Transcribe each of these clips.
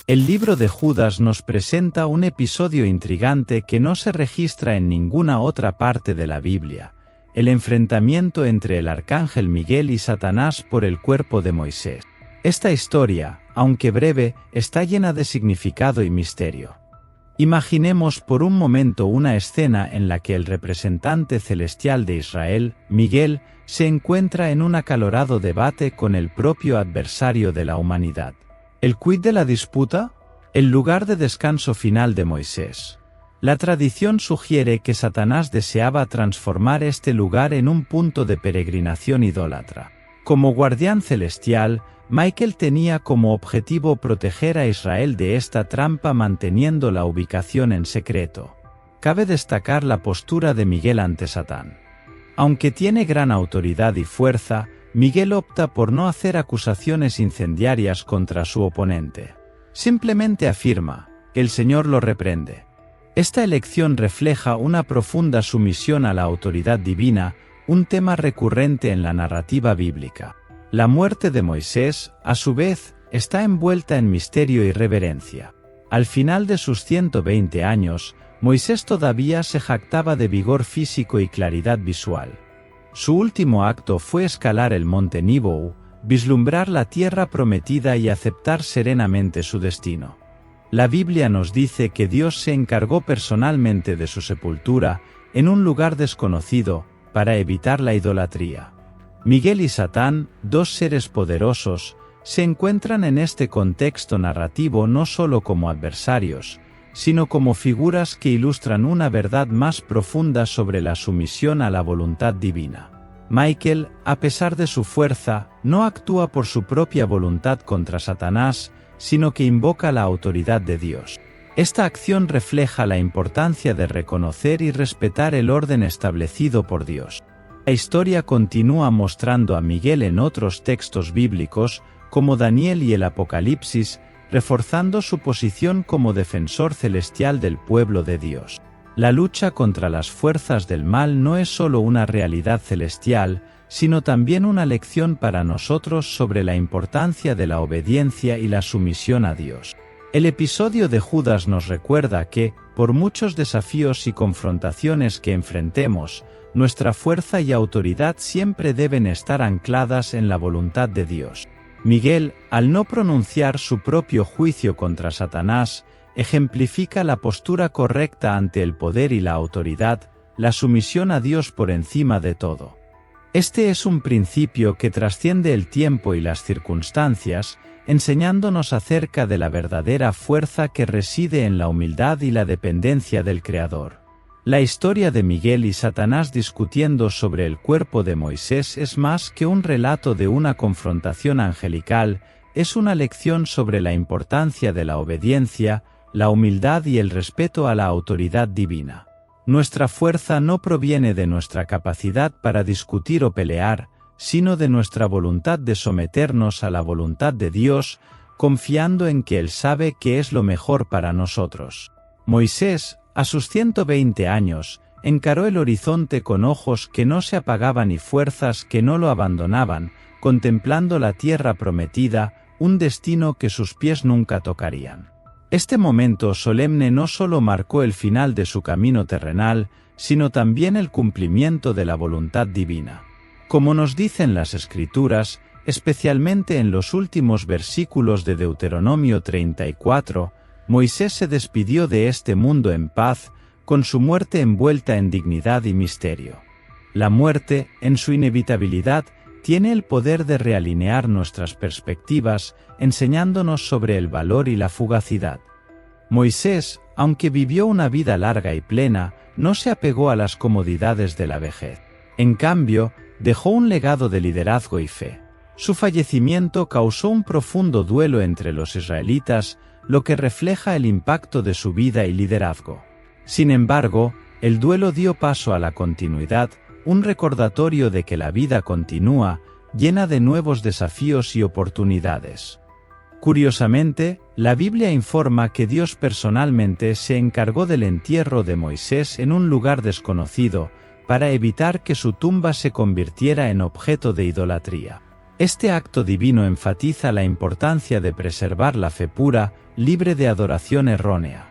El libro de Judas nos presenta un episodio intrigante que no se registra en ninguna otra parte de la Biblia: el enfrentamiento entre el arcángel Miguel y Satanás por el cuerpo de Moisés. Esta historia, aunque breve, está llena de significado y misterio. Imaginemos por un momento una escena en la que el representante celestial de Israel, Miguel, se encuentra en un acalorado debate con el propio adversario de la humanidad. ¿El quid de la disputa? El lugar de descanso final de Moisés. La tradición sugiere que Satanás deseaba transformar este lugar en un punto de peregrinación idólatra. Como guardián celestial, Michael tenía como objetivo proteger a Israel de esta trampa manteniendo la ubicación en secreto. Cabe destacar la postura de Miguel ante Satán. Aunque tiene gran autoridad y fuerza, Miguel opta por no hacer acusaciones incendiarias contra su oponente. Simplemente afirma: el Señor lo reprende. Esta elección refleja una profunda sumisión a la autoridad divina, un tema recurrente en la narrativa bíblica. La muerte de Moisés, a su vez, está envuelta en misterio y reverencia. Al final de sus 120 años, Moisés todavía se jactaba de vigor físico y claridad visual. Su último acto fue escalar el monte Nebo, vislumbrar la tierra prometida y aceptar serenamente su destino. La Biblia nos dice que Dios se encargó personalmente de su sepultura, en un lugar desconocido, para evitar la idolatría. Miguel y Satán, dos seres poderosos, se encuentran en este contexto narrativo no solo como adversarios, sino como figuras que ilustran una verdad más profunda sobre la sumisión a la voluntad divina. Michael, a pesar de su fuerza, no actúa por su propia voluntad contra Satanás, sino que invoca la autoridad de Dios. Esta acción refleja la importancia de reconocer y respetar el orden establecido por Dios. La historia continúa mostrando a Miguel en otros textos bíblicos, como Daniel y el Apocalipsis, reforzando su posición como defensor celestial del pueblo de Dios. La lucha contra las fuerzas del mal no es solo una realidad celestial, sino también una lección para nosotros sobre la importancia de la obediencia y la sumisión a Dios. El episodio de Judas nos recuerda que, por muchos desafíos y confrontaciones que enfrentemos, nuestra fuerza y autoridad siempre deben estar ancladas en la voluntad de Dios. Miguel, al no pronunciar su propio juicio contra Satanás, ejemplifica la postura correcta ante el poder y la autoridad, la sumisión a Dios por encima de todo. Este es un principio que trasciende el tiempo y las circunstancias, enseñándonos acerca de la verdadera fuerza que reside en la humildad y la dependencia del Creador. La historia de Miguel y Satanás discutiendo sobre el cuerpo de Moisés es más que un relato de una confrontación angelical, es una lección sobre la importancia de la obediencia, la humildad y el respeto a la autoridad divina. Nuestra fuerza no proviene de nuestra capacidad para discutir o pelear, sino de nuestra voluntad de someternos a la voluntad de Dios, confiando en que Él sabe qué es lo mejor para nosotros. Moisés, a sus 120 años, encaró el horizonte con ojos que no se apagaban y fuerzas que no lo abandonaban, contemplando la tierra prometida, un destino que sus pies nunca tocarían. Este momento solemne no solo marcó el final de su camino terrenal, sino también el cumplimiento de la voluntad divina. Como nos dicen las Escrituras, especialmente en los últimos versículos de Deuteronomio 34, Moisés se despidió de este mundo en paz, con su muerte envuelta en dignidad y misterio. La muerte, en su inevitabilidad, tiene el poder de realinear nuestras perspectivas, enseñándonos sobre el valor y la fugacidad. Moisés, aunque vivió una vida larga y plena, no se apegó a las comodidades de la vejez. En cambio, dejó un legado de liderazgo y fe. Su fallecimiento causó un profundo duelo entre los israelitas, lo que refleja el impacto de su vida y liderazgo. Sin embargo, el duelo dio paso a la continuidad, un recordatorio de que la vida continúa, llena de nuevos desafíos y oportunidades. Curiosamente, la Biblia informa que Dios personalmente se encargó del entierro de Moisés en un lugar desconocido, para evitar que su tumba se convirtiera en objeto de idolatría. Este acto divino enfatiza la importancia de preservar la fe pura, libre de adoración errónea.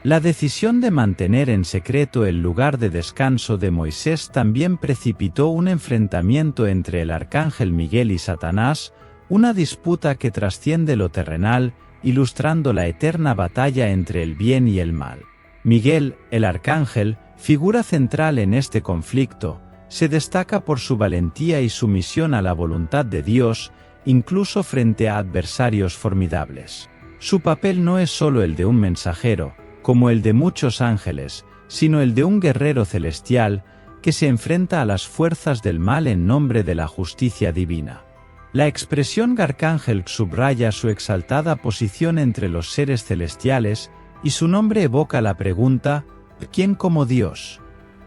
La decisión de mantener en secreto el lugar de descanso de Moisés también precipitó un enfrentamiento entre el arcángel Miguel y Satanás, una disputa que trasciende lo terrenal, ilustrando la eterna batalla entre el bien y el mal. Miguel, el arcángel, figura central en este conflicto, se destaca por su valentía y sumisión a la voluntad de Dios, incluso frente a adversarios formidables. Su papel no es solo el de un mensajero, como el de muchos ángeles, sino el de un guerrero celestial que se enfrenta a las fuerzas del mal en nombre de la justicia divina. La expresión arcángel subraya su exaltada posición entre los seres celestiales y su nombre evoca la pregunta, ¿quién como Dios?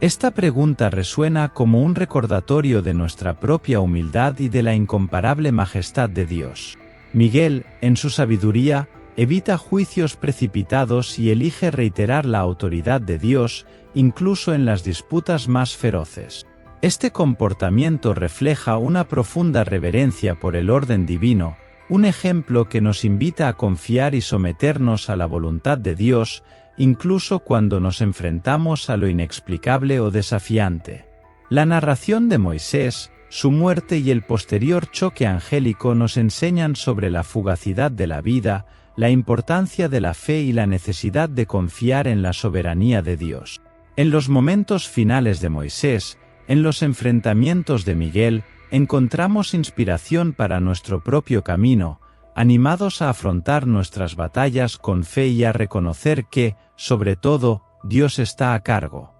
Esta pregunta resuena como un recordatorio de nuestra propia humildad y de la incomparable majestad de Dios. Miguel, en su sabiduría, evita juicios precipitados y elige reiterar la autoridad de Dios, incluso en las disputas más feroces. Este comportamiento refleja una profunda reverencia por el orden divino, un ejemplo que nos invita a confiar y someternos a la voluntad de Dios, incluso cuando nos enfrentamos a lo inexplicable o desafiante. La narración de Moisés, su muerte y el posterior choque angélico nos enseñan sobre la fugacidad de la vida, la importancia de la fe y la necesidad de confiar en la soberanía de Dios. En los momentos finales de Moisés, en los enfrentamientos de Miguel, encontramos inspiración para nuestro propio camino, animados a afrontar nuestras batallas con fe y a reconocer que, sobre todo, Dios está a cargo.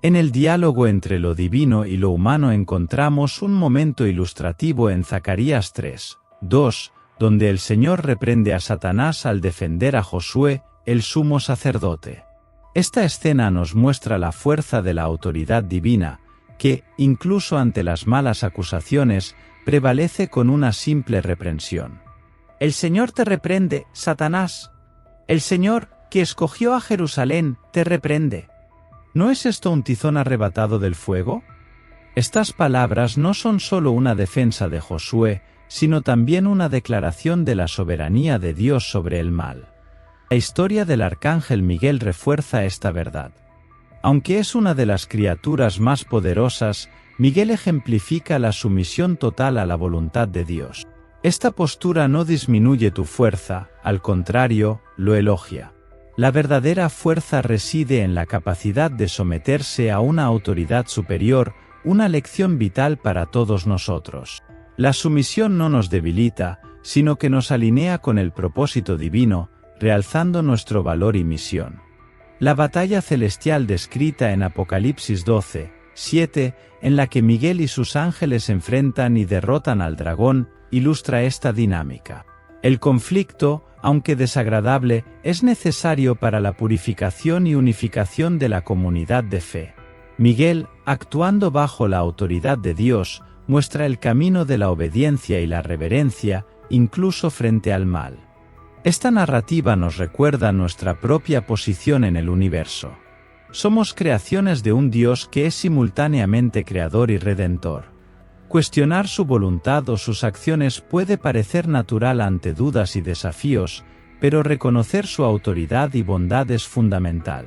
En el diálogo entre lo divino y lo humano encontramos un momento ilustrativo en Zacarías 3:2, donde el Señor reprende a Satanás al defender a Josué, el sumo sacerdote. Esta escena nos muestra la fuerza de la autoridad divina, que, incluso ante las malas acusaciones, prevalece con una simple reprensión. El Señor te reprende, Satanás. El Señor, que escogió a Jerusalén, te reprende. ¿No es esto un tizón arrebatado del fuego? Estas palabras no son solo una defensa de Josué, sino también una declaración de la soberanía de Dios sobre el mal. La historia del arcángel Miguel refuerza esta verdad. Aunque es una de las criaturas más poderosas, Miguel ejemplifica la sumisión total a la voluntad de Dios. Esta postura no disminuye tu fuerza, al contrario, lo elogia. La verdadera fuerza reside en la capacidad de someterse a una autoridad superior, una lección vital para todos nosotros. La sumisión no nos debilita, sino que nos alinea con el propósito divino, realzando nuestro valor y misión. La batalla celestial descrita en Apocalipsis 12:7, en la que Miguel y sus ángeles enfrentan y derrotan al dragón, ilustra esta dinámica. El conflicto, aunque desagradable, es necesario para la purificación y unificación de la comunidad de fe. Miguel, actuando bajo la autoridad de Dios, muestra el camino de la obediencia y la reverencia, incluso frente al mal. Esta narrativa nos recuerda nuestra propia posición en el universo. Somos creaciones de un Dios que es simultáneamente creador y redentor. Cuestionar su voluntad o sus acciones puede parecer natural ante dudas y desafíos, pero reconocer su autoridad y bondad es fundamental.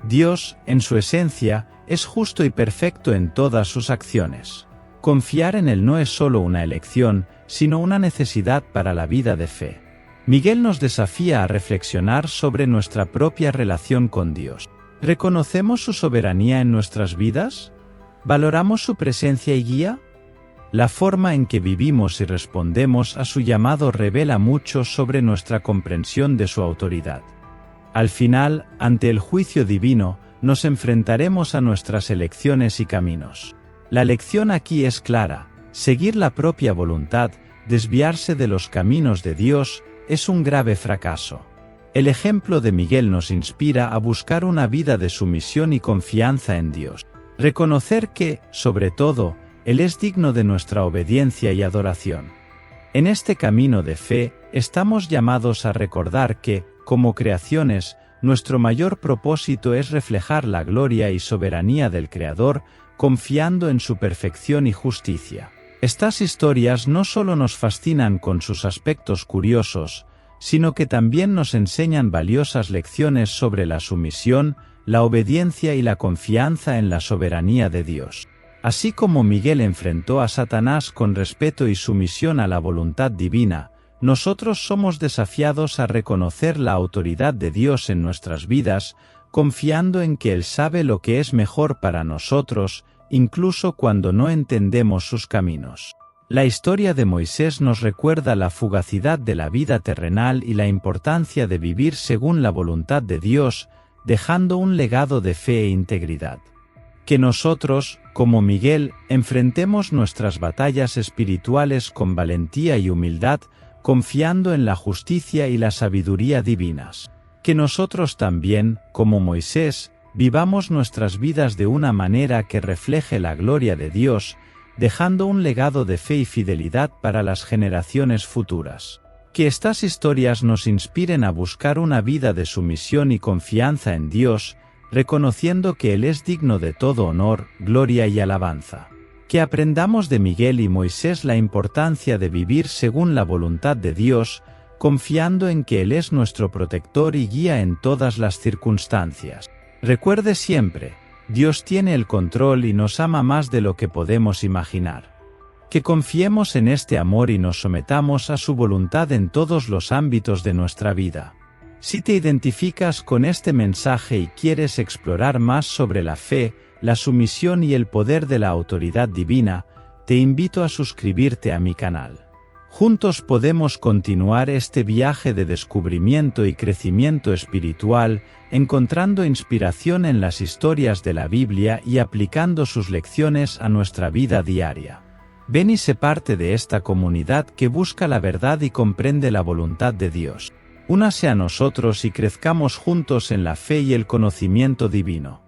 Dios, en su esencia, es justo y perfecto en todas sus acciones. Confiar en Él no es solo una elección, sino una necesidad para la vida de fe. Miguel nos desafía a reflexionar sobre nuestra propia relación con Dios. ¿Reconocemos su soberanía en nuestras vidas? ¿Valoramos su presencia y guía? La forma en que vivimos y respondemos a su llamado revela mucho sobre nuestra comprensión de su autoridad. Al final, ante el juicio divino, nos enfrentaremos a nuestras elecciones y caminos. La lección aquí es clara: seguir la propia voluntad, desviarse de los caminos de Dios, es un grave fracaso. El ejemplo de Miguel nos inspira a buscar una vida de sumisión y confianza en Dios. Reconocer que, sobre todo, Él es digno de nuestra obediencia y adoración. En este camino de fe, estamos llamados a recordar que, como creaciones, nuestro mayor propósito es reflejar la gloria y soberanía del Creador, confiando en su perfección y justicia. Estas historias no solo nos fascinan con sus aspectos curiosos, sino que también nos enseñan valiosas lecciones sobre la sumisión, la obediencia y la confianza en la soberanía de Dios. Así como Miguel enfrentó a Satanás con respeto y sumisión a la voluntad divina, nosotros somos desafiados a reconocer la autoridad de Dios en nuestras vidas, confiando en que Él sabe lo que es mejor para nosotros, incluso cuando no entendemos sus caminos. La historia de Moisés nos recuerda la fugacidad de la vida terrenal y la importancia de vivir según la voluntad de Dios, dejando un legado de fe e integridad. Que nosotros, como Miguel, enfrentemos nuestras batallas espirituales con valentía y humildad, confiando en la justicia y la sabiduría divinas. Que nosotros también, como Moisés, vivamos nuestras vidas de una manera que refleje la gloria de Dios, dejando un legado de fe y fidelidad para las generaciones futuras. Que estas historias nos inspiren a buscar una vida de sumisión y confianza en Dios, reconociendo que Él es digno de todo honor, gloria y alabanza. Que aprendamos de Miguel y Moisés la importancia de vivir según la voluntad de Dios, confiando en que Él es nuestro protector y guía en todas las circunstancias. Recuerde siempre, Dios tiene el control y nos ama más de lo que podemos imaginar. Que confiemos en este amor y nos sometamos a su voluntad en todos los ámbitos de nuestra vida. Si te identificas con este mensaje y quieres explorar más sobre la fe, la sumisión y el poder de la autoridad divina, te invito a suscribirte a mi canal. Juntos podemos continuar este viaje de descubrimiento y crecimiento espiritual, encontrando inspiración en las historias de la Biblia y aplicando sus lecciones a nuestra vida diaria. Ven y sé parte de esta comunidad que busca la verdad y comprende la voluntad de Dios. Únase a nosotros y crezcamos juntos en la fe y el conocimiento divino.